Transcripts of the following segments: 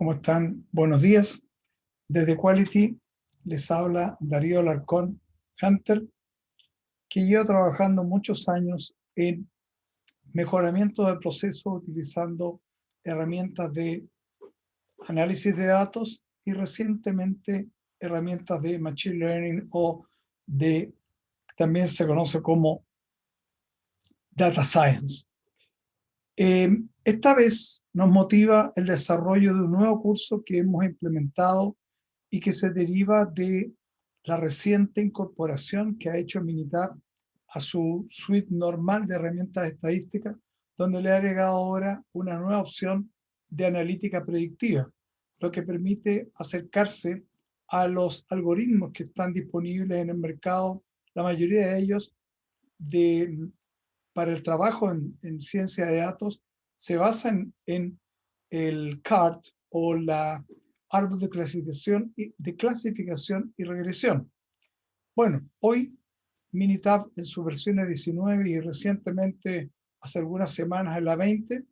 ¿Cómo están? Buenos días. Desde Quality les habla Darío Alarcón Hunter, que lleva trabajando muchos años en mejoramiento del proceso utilizando herramientas de análisis de datos y recientemente herramientas de Machine Learning o de, también se conoce como Data Science. Esta vez nos motiva el desarrollo de un nuevo curso que hemos implementado y que se deriva de la reciente incorporación que ha hecho Minitab a su suite normal de herramientas estadísticas, donde le ha agregado ahora una nueva opción de analítica predictiva, lo que permite acercarse a los algoritmos que están disponibles en el mercado, la mayoría de ellos para el trabajo en ciencia de datos se basan en el CART o la árbol de clasificación y regresión. Bueno, hoy Minitab en su versión 19 y recientemente, hace algunas semanas, en la 20,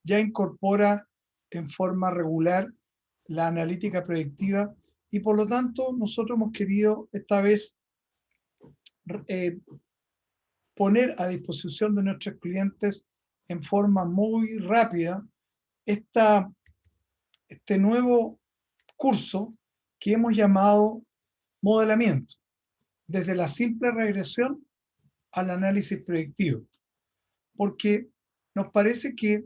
ya incorpora en forma regular la analítica predictiva y por lo tanto nosotros hemos querido esta vez poner a disposición de nuestros clientes en forma muy rápida este nuevo curso que hemos llamado modelamiento, desde la simple regresión al análisis predictivo, porque nos parece que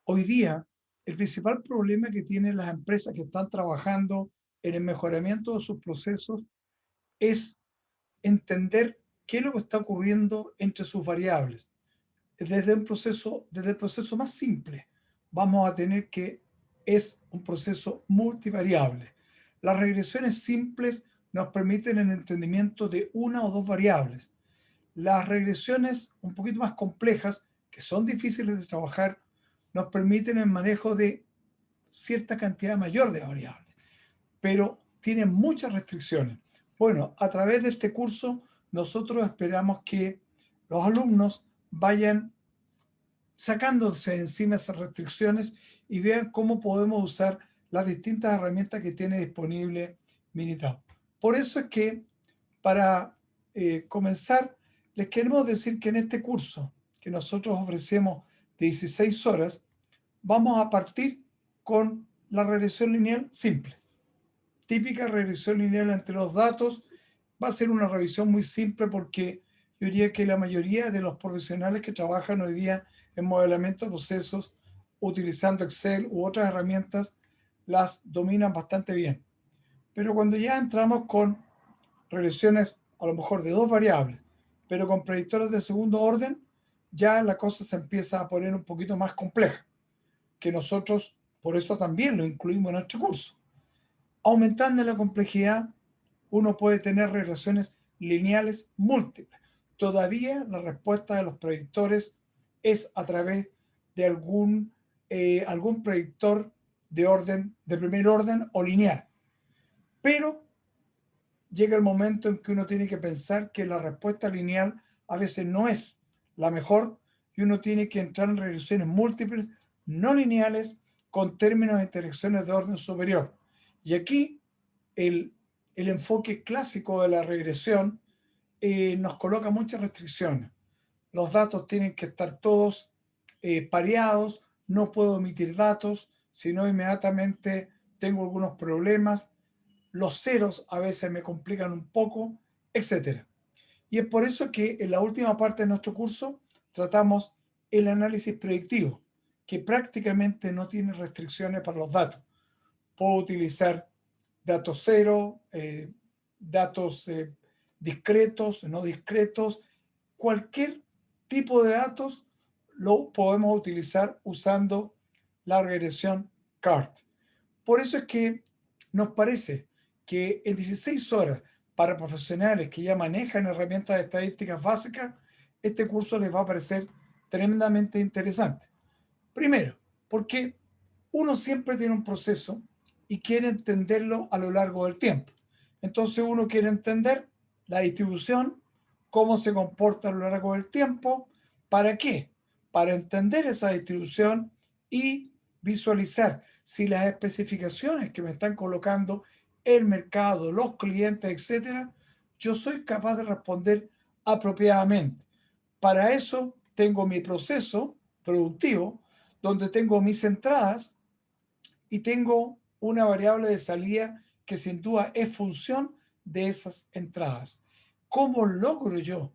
hoy día el principal problema que tienen las empresas que están trabajando en el mejoramiento de sus procesos es entender qué es lo que está ocurriendo entre sus variables. Desde el proceso más simple, vamos a tener que es un proceso multivariable. Las regresiones simples nos permiten el entendimiento de una o dos variables. Las regresiones un poquito más complejas, que son difíciles de trabajar, nos permiten el manejo de cierta cantidad mayor de variables, pero tienen muchas restricciones. Bueno, a través de este curso, nosotros esperamos que los alumnos vayan sacándose encima esas restricciones y vean cómo podemos usar las distintas herramientas que tiene disponible Minitab. Por eso es que, para comenzar, les queremos decir que en este curso que nosotros ofrecemos de 16 horas, vamos a partir con la regresión lineal simple. Típica regresión lineal entre los datos. Va a ser una revisión muy simple porque yo diría que la mayoría de los profesionales que trabajan hoy día en modelamiento de procesos utilizando Excel u otras herramientas las dominan bastante bien. Pero cuando ya entramos con regresiones a lo mejor de dos variables, pero con predictores de segundo orden, ya la cosa se empieza a poner un poquito más compleja, que nosotros por eso también lo incluimos en nuestro curso. Aumentando la complejidad, uno puede tener regresiones lineales múltiples. Todavía la respuesta de los predictores es a través de algún predictor de primer orden o lineal. Pero llega el momento en que uno tiene que pensar que la respuesta lineal a veces no es la mejor y uno tiene que entrar en regresiones múltiples, no lineales, con términos de interacciones de orden superior. Y aquí el enfoque clásico de la regresión nos coloca muchas restricciones. Los datos tienen que estar todos pareados, no puedo omitir datos, sino inmediatamente tengo algunos problemas, los ceros a veces me complican un poco, etc. Y es por eso que en la última parte de nuestro curso tratamos el análisis predictivo, que prácticamente no tiene restricciones para los datos. Puedo utilizar datos cero, datos discretos, no discretos, cualquier tipo de datos lo podemos utilizar usando la regresión CART. Por eso es que nos parece que en 16 horas, para profesionales que ya manejan herramientas estadísticas básicas, este curso les va a parecer tremendamente interesante. Primero, porque uno siempre tiene un proceso y quiere entenderlo a lo largo del tiempo. Entonces uno quiere entender la distribución, cómo se comporta a lo largo del tiempo. ¿Para qué? Para entender esa distribución y visualizar si las especificaciones que me están colocando el mercado, los clientes, etcétera, yo soy capaz de responder apropiadamente. Para eso tengo mi proceso productivo, donde tengo mis entradas y tengo una variable de salida que sin duda es función de esas entradas. ¿Cómo logro yo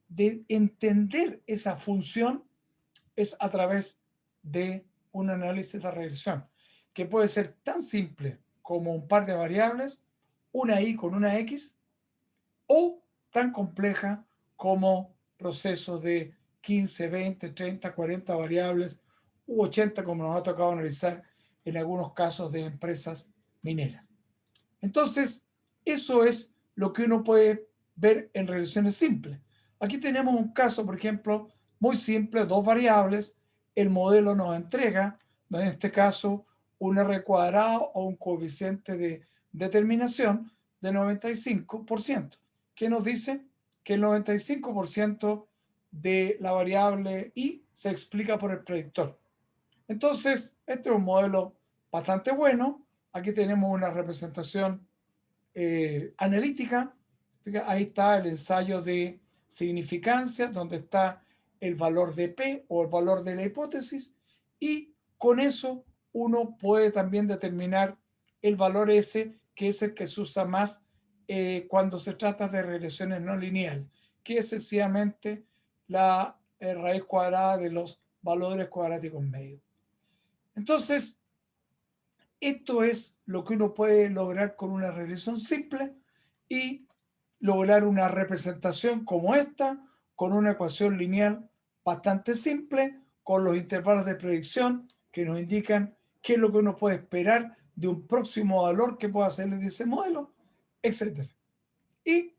de entender esa función? Es a través de un análisis de regresión, que puede ser tan simple como un par de variables, una y con una x, o tan compleja como procesos de 15, 20, 30, 40 variables u 80, como nos ha tocado analizar en algunos casos de empresas mineras. Entonces, eso es lo que uno puede ver en regresiones simples. Aquí tenemos un caso, por ejemplo, muy simple, dos variables. El modelo nos entrega, en este caso, un R cuadrado o un coeficiente de determinación de 95%, que nos dice que el 95% de la variable Y se explica por el predictor. Entonces, este es un modelo bastante bueno. Aquí tenemos una representación analítica. Ahí está el ensayo de significancia, donde está el valor de P o el valor de la hipótesis, y con eso uno puede también determinar el valor S, que es el que se usa más cuando se trata de regresiones no lineales, que es sencillamente la raíz cuadrada de los valores cuadráticos medios. Entonces, esto es lo que uno puede lograr con una regresión simple y lograr una representación como esta, con una ecuación lineal bastante simple, con los intervalos de predicción que nos indican qué es lo que uno puede esperar de un próximo valor que pueda hacerle de ese modelo, etc. Y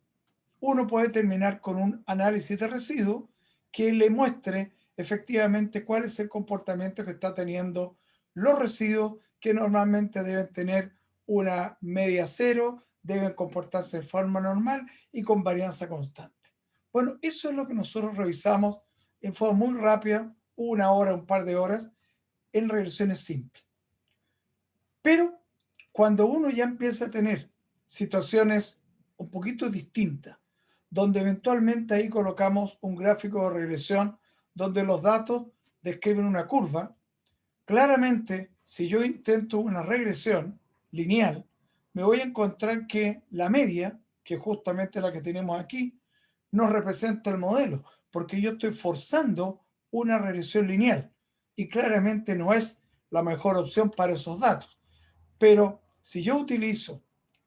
uno puede terminar con un análisis de residuos que le muestre efectivamente cuál es el comportamiento que está teniendo los residuos, que normalmente deben tener una media cero, deben comportarse de forma normal y con varianza constante. Bueno, eso es lo que nosotros revisamos en forma muy rápida, una hora, un par de horas, en regresiones simples. Pero cuando uno ya empieza a tener situaciones un poquito distintas, donde eventualmente ahí colocamos un gráfico de regresión donde los datos describen una curva, claramente si yo intento una regresión lineal, me voy a encontrar que la media, que es justamente la que tenemos aquí, no representa el modelo, porque yo estoy forzando una regresión lineal y claramente no es la mejor opción para esos datos. Pero si yo utilizo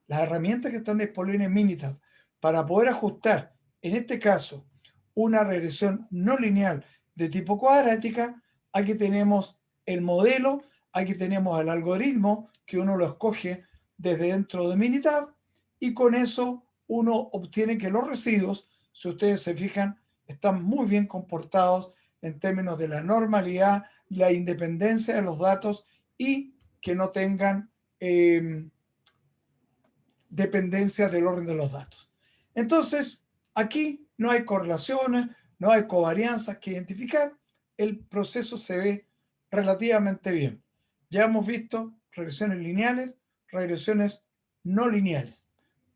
las herramientas que están disponibles en Minitab para poder ajustar, en este caso, una regresión no lineal de tipo cuadrática, aquí tenemos el modelo, aquí tenemos el algoritmo que uno lo escoge desde dentro de Minitab, y con eso uno obtiene que los residuos, si ustedes se fijan, están muy bien comportados en términos de la normalidad, la independencia de los datos y que no tengan dependencia del orden de los datos. Entonces, aquí no hay correlaciones, no hay covarianzas que identificar, el proceso se ve relativamente bien. Ya hemos visto regresiones lineales, regresiones no lineales.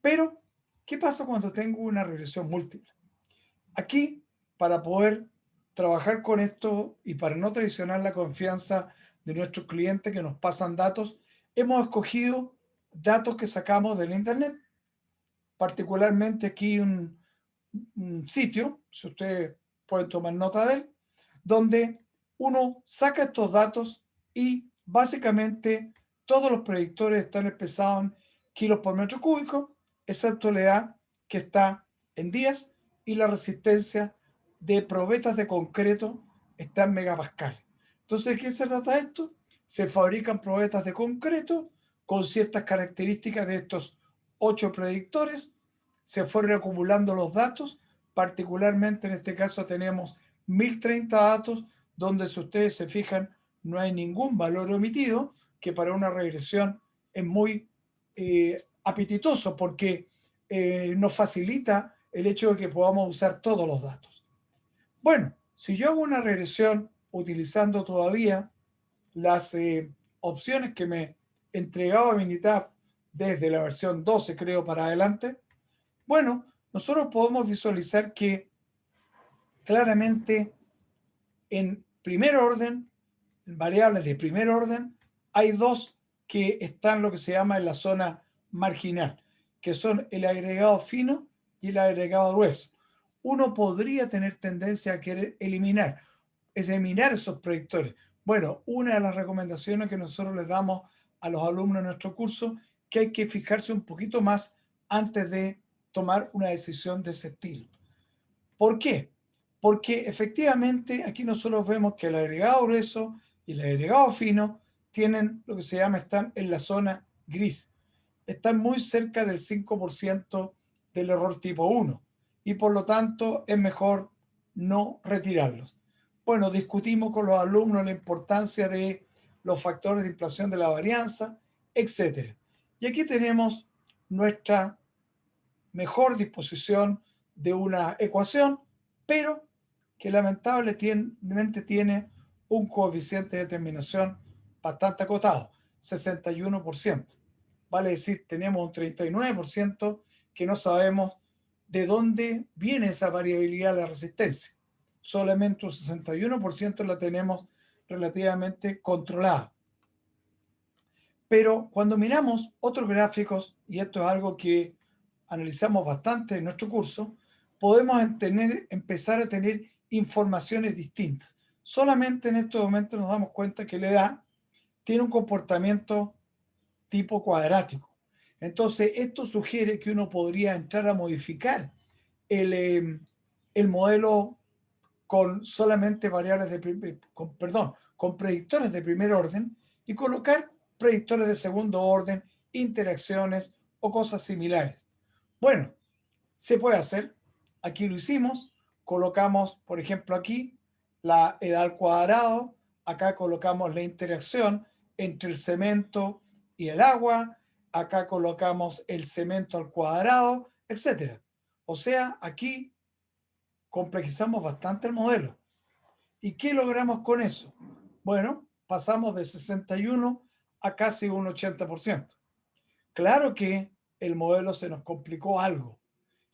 Pero, ¿qué pasa cuando tengo una regresión múltiple? Aquí, para poder trabajar con esto y para no traicionar la confianza de nuestros clientes que nos pasan datos, hemos escogido datos que sacamos del Internet, particularmente aquí un sitio, si ustedes pueden tomar nota de él, donde uno saca estos datos y básicamente todos los predictores están expresados en kilos por metro cúbico, excepto la edad que está en días y la resistencia de probetas de concreto está en megapascales. Entonces, ¿de qué se trata esto? Se fabrican probetas de concreto con ciertas características de estos 8 predictores, se fueron acumulando los datos, particularmente en este caso tenemos 1030 datos, donde si ustedes se fijan no hay ningún valor omitido, que para una regresión es muy apetitoso porque nos facilita el hecho de que podamos usar todos los datos. Bueno, si yo hago una regresión utilizando todavía las opciones que me entregaba Minitab desde la versión 12, creo, para adelante, bueno, nosotros podemos visualizar que claramente en primer orden, en variables de primer orden, hay dos que están lo que se llama en la zona marginal, que son el agregado fino y el agregado grueso. Uno podría tener tendencia a querer eliminar esos predictores. Bueno, una de las recomendaciones que nosotros les damos a los alumnos de nuestro curso, que hay que fijarse un poquito más antes de tomar una decisión de ese estilo. ¿Por qué? Porque efectivamente aquí nosotros vemos que el agregado grueso y el agregado fino tienen lo que se llama, están en la zona gris. Están muy cerca del 5% del error tipo 1 y por lo tanto es mejor no retirarlos. Bueno, discutimos con los alumnos la importancia de los factores de inflación de la varianza, etc. Y aquí tenemos nuestra mejor disposición de una ecuación, pero que lamentablemente tiene un coeficiente de determinación bastante acotado, 61%. Vale decir, tenemos un 39% que no sabemos de dónde viene esa variabilidad de la resistencia. Solamente un 61% la tenemos relativamente controlada. Pero cuando miramos otros gráficos, y esto es algo que analizamos bastante en nuestro curso, podemos empezar a tener informaciones distintas. Solamente en estos momentos nos damos cuenta que la edad tiene un comportamiento tipo cuadrático. Entonces, esto sugiere que uno podría entrar a modificar el modelo con solamente variables con predictores de primer orden y colocar predictores de segundo orden, interacciones o cosas similares. Bueno, se puede hacer. Aquí lo hicimos. Colocamos, por ejemplo, aquí la edad al cuadrado. Acá colocamos la interacción entre el cemento y el agua. Acá colocamos el cemento al cuadrado, etc. O sea, aquí complejizamos bastante el modelo. ¿Y qué logramos con eso? Bueno, pasamos de 61 a casi un 80%. Claro que el modelo se nos complicó algo.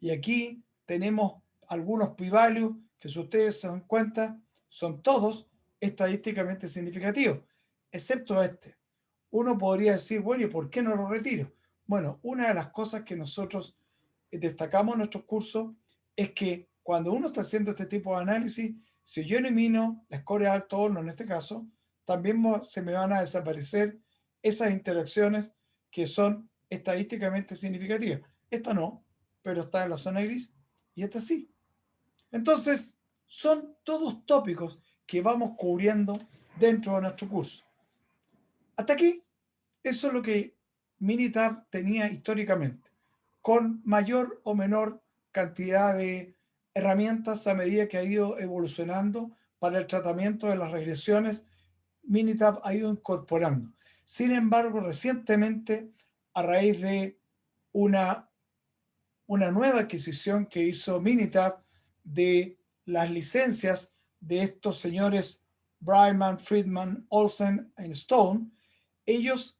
Y aquí tenemos algunos p-values que, si ustedes se dan cuenta, son todos estadísticamente significativos, excepto este. Uno podría decir, bueno, ¿y por qué no lo retiro? Bueno, una de las cosas que nosotros destacamos en nuestros cursos es que cuando uno está haciendo este tipo de análisis, si yo elimino la escoria de alto horno en este caso, también se me van a desaparecer esas interacciones que son estadísticamente significativas. Esta no, pero está en la zona gris y esta sí. Entonces, son todos tópicos que vamos cubriendo dentro de nuestro curso. Hasta aquí, eso es lo que Minitab tenía históricamente, con mayor o menor cantidad de herramientas a medida que ha ido evolucionando para el tratamiento de las regresiones. Minitab ha ido incorporando. Sin embargo, recientemente, a raíz de una nueva adquisición que hizo Minitab de las licencias de estos señores Bryman, Friedman, Olsen y Stone, ellos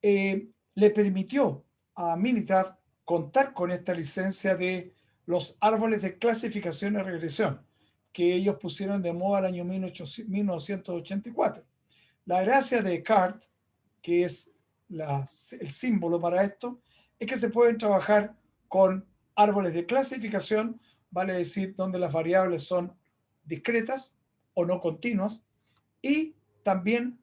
le permitió a Minitab contar con esta licencia de los árboles de clasificación y regresión que ellos pusieron de moda el año 1984. La gracia de CART, que es el símbolo para esto, es que se pueden trabajar con árboles de clasificación, vale decir, donde las variables son discretas o no continuas, y también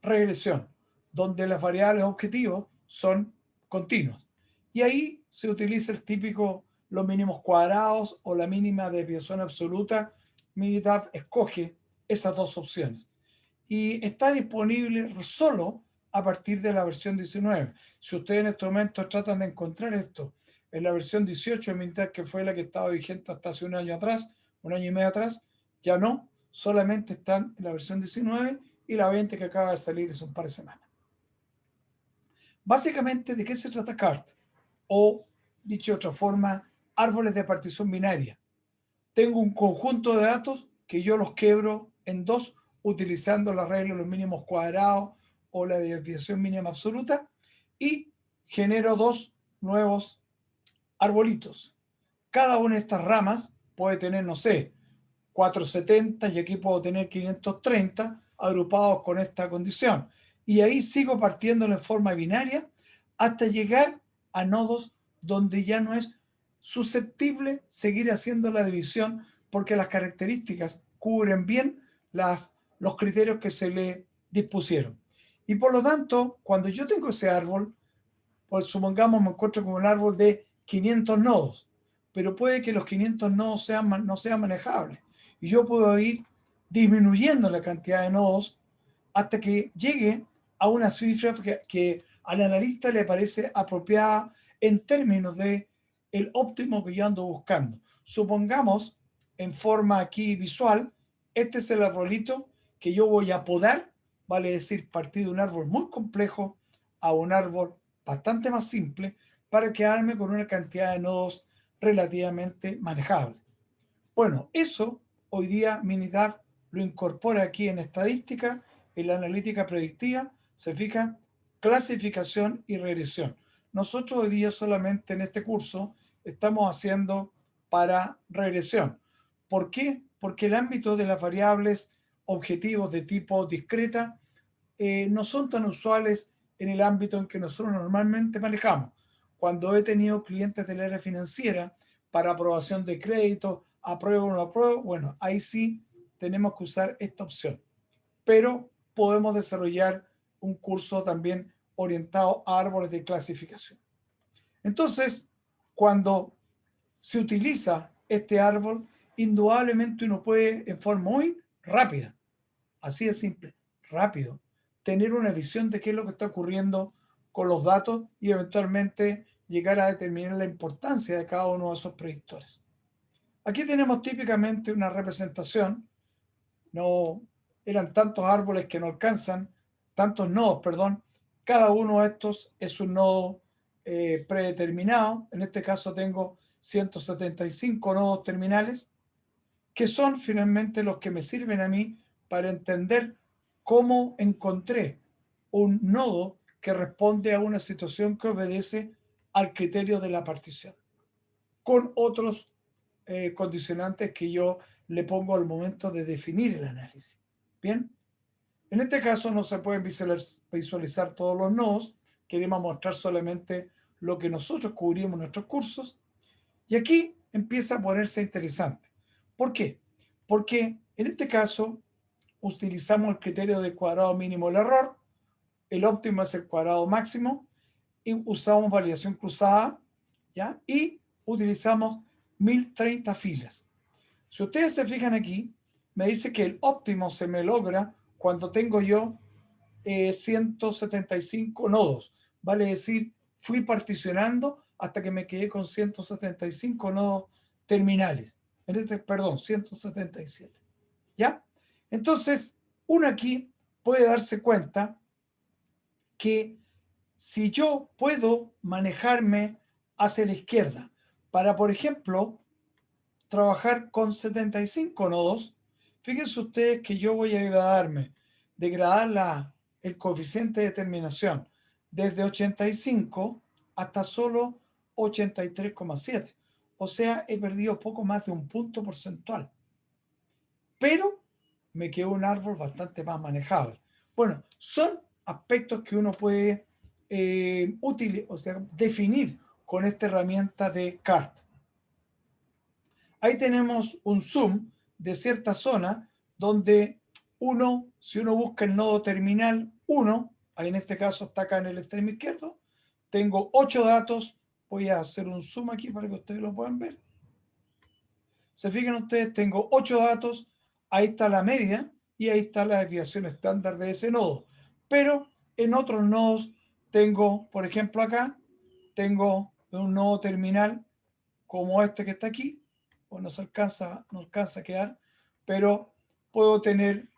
regresión, donde las variables objetivos son continuas. Y ahí se utiliza el típico los mínimos cuadrados o la mínima desviación absoluta. Minitab escoge esas dos opciones y está disponible solo a partir de la versión 19. Si ustedes en estos momentos tratan de encontrar esto en la versión 18 de Minitab, que fue la que estaba vigente hasta hace un año atrás, un año y medio atrás, ya no, solamente están en la versión 19 y la 20 que acaba de salir hace un par de semanas. Básicamente, ¿de qué se trata CART? O, dicho de otra forma, árboles de partición binaria. Tengo un conjunto de datos que yo los quebro en dos utilizando la regla de los mínimos cuadrados o la desviación mínima absoluta y genero dos nuevos arbolitos. Cada una de estas ramas puede tener, no sé, 470 y aquí puedo tener 530 agrupados con esta condición. Y ahí sigo partiendo en forma binaria hasta llegar a nodos donde ya no es susceptible seguir haciendo la división porque las características cubren bien los criterios que se le dispusieron. Y por lo tanto, cuando yo tengo ese árbol, pues supongamos me encuentro con un árbol de 500 nodos, pero puede que los 500 nodos no sean manejables. Y yo puedo ir disminuyendo la cantidad de nodos hasta que llegue a una cifra que al analista le parece apropiada en términos de el óptimo que yo ando buscando. Supongamos, en forma aquí visual, este es el arbolito que yo voy a podar, vale decir, partir de un árbol muy complejo a un árbol bastante más simple para quedarme con una cantidad de nodos relativamente manejable. Bueno, eso hoy día Minitab lo incorpora aquí en estadística, en la analítica predictiva, se fija clasificación y regresión. Nosotros hoy día solamente en este curso estamos haciendo para regresión. ¿Por qué? Porque el ámbito de las variables objetivos de tipo discreta no son tan usuales en el ámbito en que nosotros normalmente manejamos. Cuando he tenido clientes del área financiera para aprobación de crédito, apruebo o no apruebo, bueno, ahí sí tenemos que usar esta opción. Pero podemos desarrollar un curso también orientado a árboles de clasificación. Entonces, cuando se utiliza este árbol, indudablemente uno puede en forma muy rápida, así de simple, rápido, tener una visión de qué es lo que está ocurriendo con los datos y eventualmente llegar a determinar la importancia de cada uno de esos predictores. Aquí tenemos típicamente una representación, no eran tantos árboles que no alcanzan, tantos nodos, perdón, cada uno de estos es un nodo predeterminado, en este caso tengo 175 nodos terminales, que son finalmente los que me sirven a mí para entender cómo encontré un nodo que responde a una situación que obedece al criterio de la partición, con otros condicionantes que yo le pongo al momento de definir el análisis. Bien, en este caso no se pueden visualizar todos los nodos, queremos mostrar solamente lo que nosotros cubrimos en nuestros cursos, y aquí empieza a ponerse interesante. ¿Por qué? Porque en este caso utilizamos el criterio de cuadrado mínimo del error, el óptimo es el cuadrado máximo, y usamos variación cruzada, ¿ya? Y utilizamos 1030 filas. Si ustedes se fijan aquí, me dice que el óptimo se me logra cuando tengo yo 175 nodos. Vale decir, fui particionando hasta que me quedé con 175 nodos terminales. Perdón, 177. ¿Ya? Entonces, uno aquí puede darse cuenta que si yo puedo manejarme hacia la izquierda para, por ejemplo, trabajar con 75 nodos, fíjense ustedes que yo voy a degradar el coeficiente de terminación desde 85 hasta solo 83,7. O sea, he perdido poco más de un punto porcentual. Pero me quedó un árbol bastante más manejable. Bueno, son aspectos que uno puede definir con esta herramienta de CART. Ahí tenemos un zoom de cierta zona donde si uno busca el nodo terminal 1, ahí en este caso está acá en el extremo izquierdo, tengo 8 datos, voy a hacer un zoom aquí para que ustedes lo puedan ver. Se fijan ustedes, tengo 8 datos, ahí está la media y ahí está la desviación estándar de ese nodo. Pero en otros nodos tengo, por ejemplo acá, tengo un nodo terminal como este que está aquí, pues no alcanza a quedar, pero puedo tener,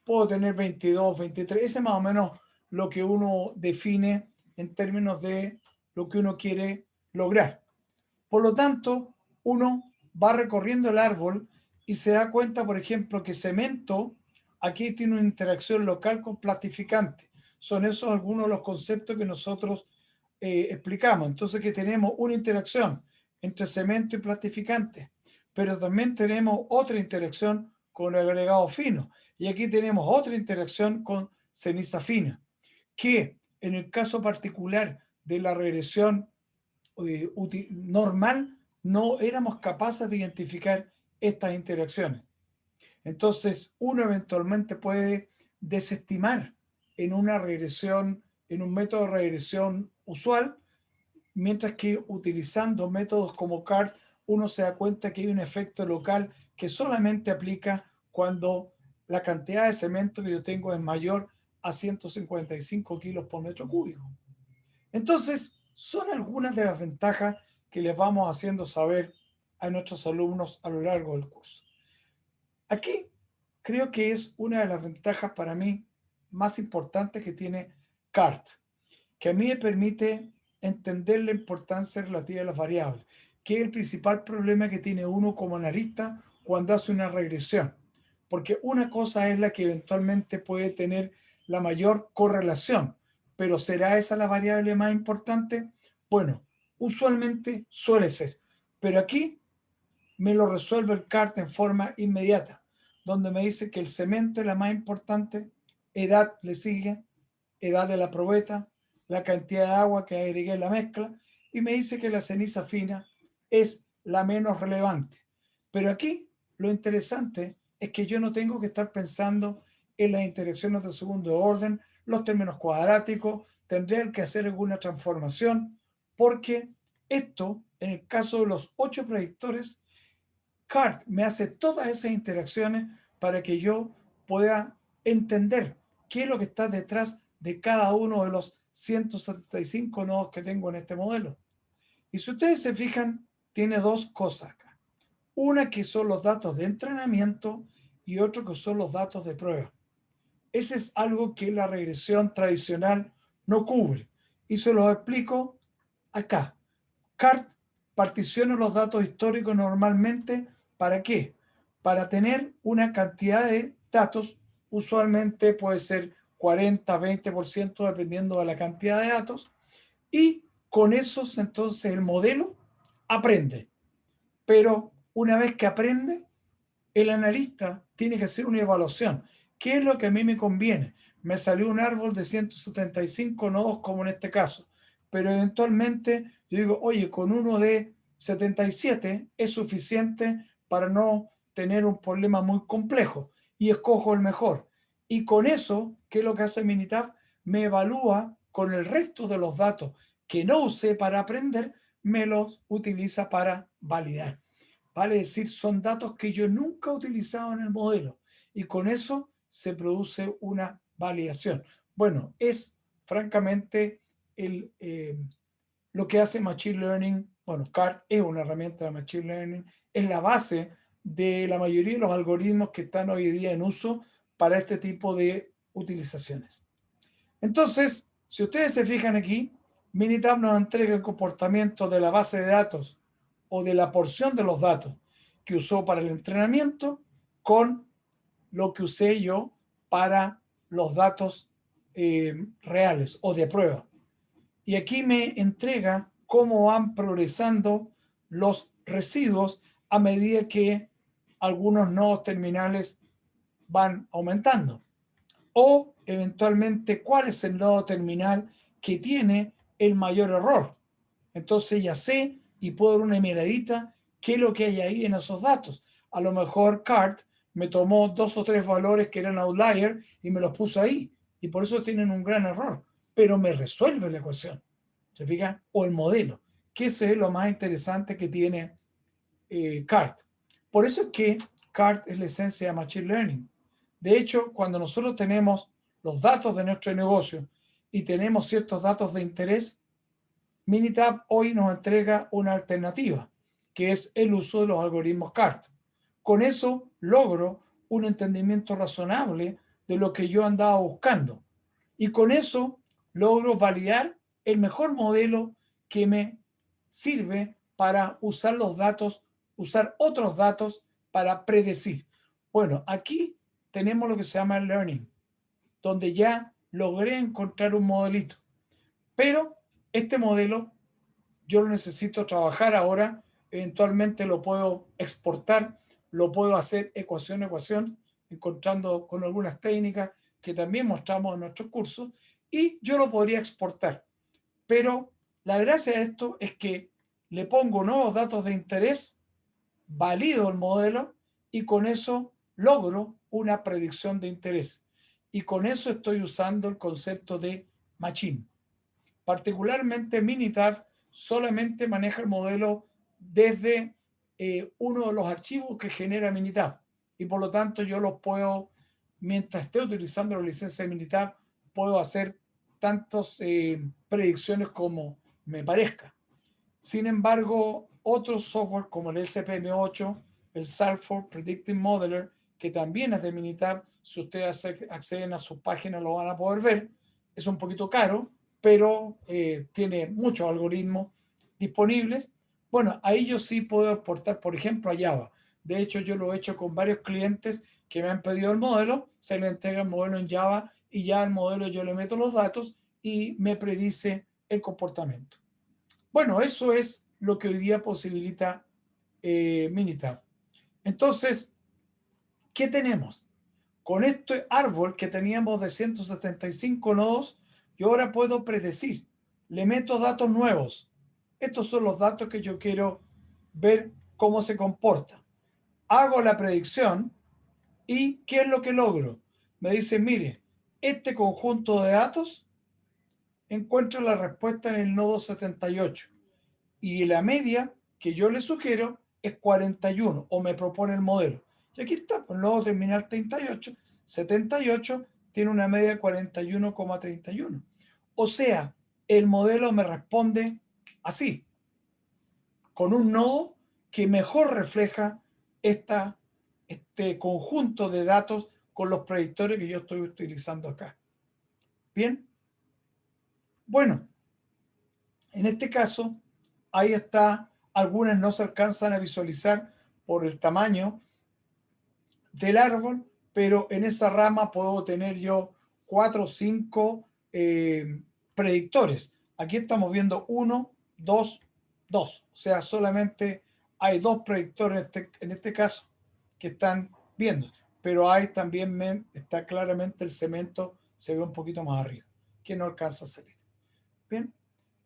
puedo tener 22, 23, ese es más o menos lo que uno define en términos de lo que uno quiere lograr. Por lo tanto, uno va recorriendo el árbol y se da cuenta, por ejemplo, que cemento aquí tiene una interacción local con plastificante. Son esos algunos de los conceptos que nosotros explicamos. Entonces, que tenemos una interacción entre cemento y plastificante, pero también tenemos otra interacción con agregado fino. Y aquí tenemos otra interacción con ceniza fina, que en el caso particular de la regresión normal, no éramos capaces de identificar estas interacciones. Entonces, uno eventualmente puede desestimar en una regresión, en un método de regresión usual, mientras que utilizando métodos como CART, uno se da cuenta que hay un efecto local que solamente aplica cuando la cantidad de cemento que yo tengo es mayor a 155 kilos por metro cúbico. Entonces, son algunas de las ventajas que les vamos haciendo saber a nuestros alumnos a lo largo del curso. Aquí creo que es una de las ventajas para mí más importantes que tiene CART, que a mí me permite entender la importancia relativa a las variables, que es el principal problema que tiene uno como analista cuando hace una regresión. Porque una cosa es la que eventualmente puede tener la mayor correlación, pero ¿será esa la variable más importante? Bueno, usualmente suele ser, pero aquí me lo resuelve el CART en forma inmediata, donde me dice que el cemento es la más importante, edad le sigue, edad de la probeta, la cantidad de agua que agregué en la mezcla, y me dice que la ceniza fina es la menos relevante. Pero aquí lo interesante es que yo no tengo que estar pensando en las interacciones de segundo orden, los términos cuadráticos, tendré que hacer alguna transformación, porque esto, en el caso de los 8 predictores, CART me hace todas esas interacciones para que yo pueda entender qué es lo que está detrás de cada uno de los 175 nodos que tengo en este modelo. Y si ustedes se fijan, tiene dos cosas acá. Una que son los datos de entrenamiento y otro que son los datos de prueba. Ese es algo que la regresión tradicional no cubre. Y se los explico acá. CART particiona los datos históricos normalmente, ¿para qué? Para tener una cantidad de datos, usualmente puede ser 40, 20%, dependiendo de la cantidad de datos, y con esos entonces el modelo aprende. Pero una vez que aprende, el analista tiene que hacer una evaluación. ¿Qué es lo que a mí me conviene? Me salió un árbol de 175 nodos, como en este caso, pero eventualmente yo digo, oye, con uno de 77 es suficiente para no tener un problema muy complejo y escojo el mejor. Y con eso, ¿qué es lo que hace Minitab? Me evalúa con el resto de los datos que no usé para aprender, me los utiliza para validar. Vale decir, son datos que yo nunca he utilizado en el modelo y con eso se produce una validación. Bueno, es francamente lo que hace Machine Learning. Bueno, CART es una herramienta de Machine Learning, es la base de la mayoría de los algoritmos que están hoy día en uso para este tipo de utilizaciones. Entonces, si ustedes se fijan aquí, Minitab nos entrega el comportamiento de la base de datos o de la porción de los datos que usó para el entrenamiento con lo que usé yo para los datos reales o de prueba. Y aquí me entrega cómo van progresando los residuos a medida que algunos nodos terminales van aumentando. O eventualmente cuál es el nodo terminal que tiene el mayor error. Entonces ya sé y puedo dar una miradita qué es lo que hay ahí en esos datos. A lo mejor CART me tomó 2 o 3 valores que eran outlier y me los puso ahí. Y por eso tienen un gran error. Pero me resuelve la ecuación. ¿Se fija? O el modelo. Que ese es lo más interesante que tiene CART. Por eso es que CART es la esencia de Machine Learning. De hecho, cuando nosotros tenemos los datos de nuestro negocio y tenemos ciertos datos de interés, Minitab hoy nos entrega una alternativa, que es el uso de los algoritmos CART. Con eso logro un entendimiento razonable de lo que yo andaba buscando. Y con eso logro validar el mejor modelo que me sirve para usar los datos, usar otros datos para predecir. Bueno, aquí tenemos lo que se llama el learning, donde ya logré encontrar un modelito. Pero este modelo yo lo necesito trabajar ahora, eventualmente lo puedo exportar, lo puedo hacer ecuación a ecuación, encontrando con algunas técnicas que también mostramos en nuestros cursos, y yo lo podría exportar. Pero la gracia de esto es que le pongo nuevos datos de interés, valido el modelo y con eso logro una predicción de interés. Y con eso estoy usando el concepto de machine. Particularmente Minitab solamente maneja el modelo desde uno de los archivos que genera Minitab. Y por lo tanto yo los puedo, mientras esté utilizando la licencia de Minitab, puedo hacer tantas predicciones como me parezca. Sin embargo, otros software como el SPM8, el Salford Predictive Modeler, que también es de Minitab, si ustedes acceden a sus páginas lo van a poder ver, es un poquito caro, pero tiene muchos algoritmos disponibles. Bueno, ahí yo sí puedo exportar, por ejemplo, a Java. De hecho, yo lo he hecho con varios clientes que me han pedido el modelo, se le entrega el modelo en Java y ya al modelo yo le meto los datos y me predice el comportamiento. Bueno, eso es lo que hoy día posibilita Minitab. Entonces, ¿qué tenemos? Con este árbol que teníamos de 175 nodos, yo ahora puedo predecir. Le meto datos nuevos. Estos son los datos que yo quiero ver cómo se comporta. Hago la predicción y ¿qué es lo que logro? Me dice, mire, este conjunto de datos encuentra la respuesta en el nodo 78 y la media que yo le sugiero es 41 o me propone el modelo. Y aquí está, pues nodo terminal 38, 78 tiene una media de 41,31. O sea, el modelo me responde así, con un nodo que mejor refleja este conjunto de datos con los predictores que yo estoy utilizando acá. Bien, bueno, en este caso, ahí está, algunas no se alcanzan a visualizar por el tamaño del árbol, pero en esa rama puedo tener yo 4 o 5 predictores. Aquí estamos viendo 1, 2, 2. O sea, solamente hay 2 predictores en este caso que están viendo. Pero hay también, está claramente el cemento, se ve un poquito más arriba, que no alcanza a salir. Bien,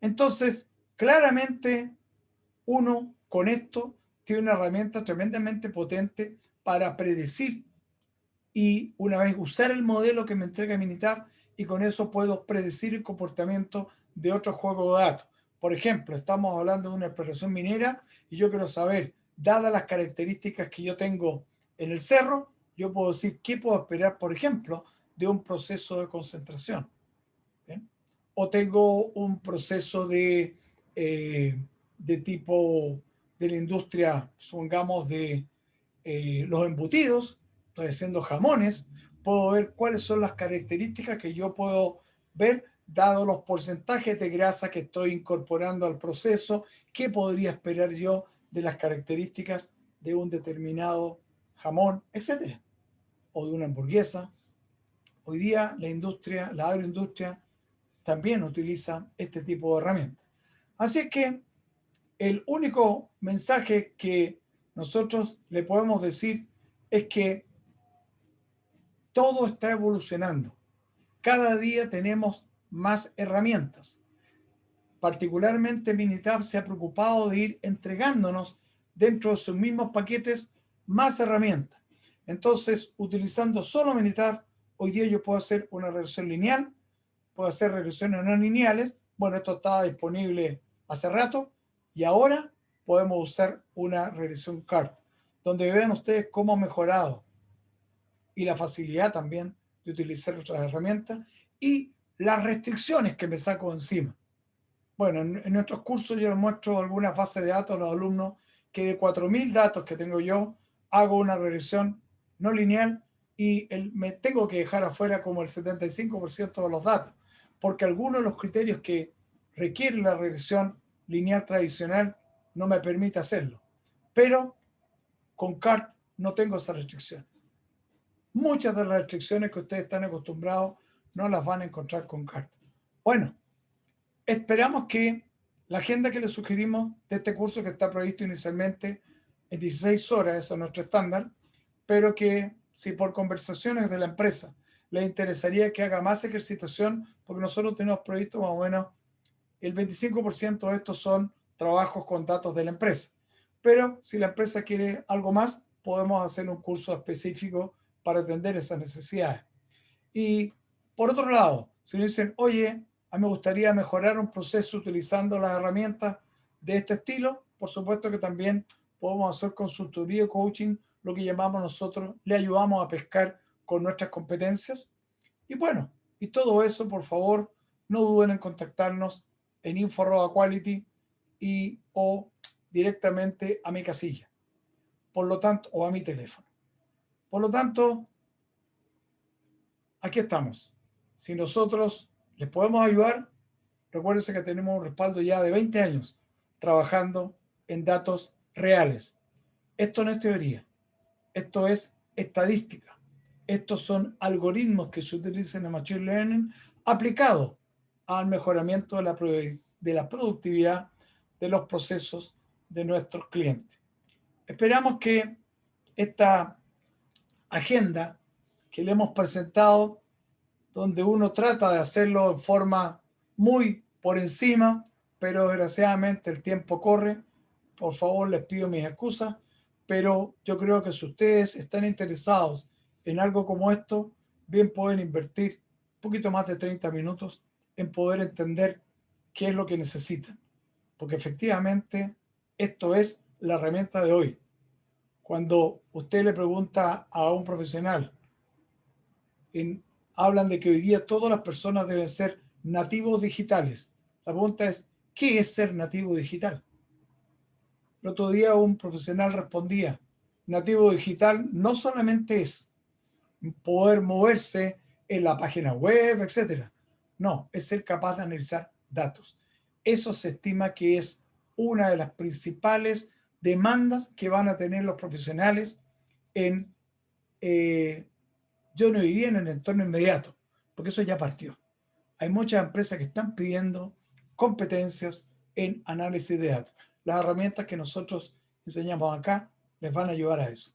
entonces, claramente uno con esto tiene una herramienta tremendamente potente para predecir y una vez usar el modelo que me entrega Minitab y con eso puedo predecir el comportamiento de otro juego de datos. Por ejemplo, estamos hablando de una exploración minera y yo quiero saber, dadas las características que yo tengo en el cerro, yo puedo decir qué puedo esperar, por ejemplo, de un proceso de concentración. ¿Bien? O tengo un proceso de tipo de la industria, supongamos, de los embutidos, estoy haciendo jamones, puedo ver cuáles son las características que yo puedo ver, dado los porcentajes de grasa que estoy incorporando al proceso, qué podría esperar yo de las características de un determinado jamón, etcétera, o de una hamburguesa. Hoy día la agroindustria también utiliza este tipo de herramientas. Así que el único mensaje que nosotros le podemos decir es que todo está evolucionando. Cada día tenemos más herramientas. Particularmente Minitab se ha preocupado de ir entregándonos dentro de sus mismos paquetes más herramientas. Entonces, utilizando solo Minitab, hoy día yo puedo hacer una regresión lineal, puedo hacer regresiones no lineales. Bueno, esto estaba disponible hace rato y ahora podemos usar una regresión CART, donde vean ustedes cómo ha mejorado y la facilidad también de utilizar otras herramientas y las restricciones que me saco encima. Bueno, en nuestros cursos yo les muestro algunas bases de datos a los alumnos que de 4.000 datos que tengo yo, hago una regresión no lineal y me tengo que dejar afuera como el 75% de los datos, porque algunos de los criterios que requiere la regresión lineal tradicional no me permite hacerlo. Pero con CART no tengo esa restricción. muchas de las restricciones que ustedes están acostumbrados no las van a encontrar con Carta. Bueno, esperamos que la agenda que les sugerimos de este curso, que está previsto inicialmente en 16 horas, eso es nuestro estándar, pero que si por conversaciones de la empresa les interesaría que haga más ejercitación, porque nosotros tenemos previsto más o menos el 25% de estos son trabajos con datos de la empresa. Pero si la empresa quiere algo más, podemos hacer un curso específico para atender esas necesidades. Y por otro lado, si nos dicen, oye, a mí me gustaría mejorar un proceso utilizando las herramientas de este estilo, por supuesto que también podemos hacer consultoría y coaching, lo que llamamos nosotros, le ayudamos a pescar con nuestras competencias. Y bueno, y todo eso, por favor, no duden en contactarnos en info@quality y o directamente a mi casilla, por lo tanto, o a mi teléfono. Por lo tanto, aquí estamos. Si nosotros les podemos ayudar, recuérdense que tenemos un respaldo ya de 20 años trabajando en datos reales. Esto no es teoría, esto es estadística. Estos son algoritmos que se utilizan en Machine Learning aplicados al mejoramiento de la productividad de los procesos de nuestros clientes. Esperamos que esta agenda que le hemos presentado, donde uno trata de hacerlo en forma muy por encima, pero desgraciadamente el tiempo corre. Por favor, les pido mis excusas, pero yo creo que si ustedes están interesados en algo como esto, bien pueden invertir un poquito más de 30 minutos en poder entender qué es lo que necesitan, porque efectivamente esto es la herramienta de hoy. Cuando usted le pregunta a un profesional, hablan de que hoy día todas las personas deben ser nativos digitales. La pregunta es, ¿qué es ser nativo digital? El otro día un profesional respondía, nativo digital no solamente es poder moverse en la página web, etcétera. No, es ser capaz de analizar datos. Eso se estima que es una de las principales demandas que van a tener los profesionales en, yo no diría en el entorno inmediato, porque eso ya partió. Hay muchas empresas que están pidiendo competencias en análisis de datos. Las herramientas que nosotros enseñamos acá les van a ayudar a eso.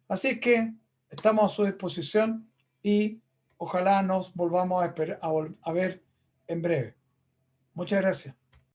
Así que estamos a su disposición y ojalá nos volvamos a ver en breve. Muchas gracias.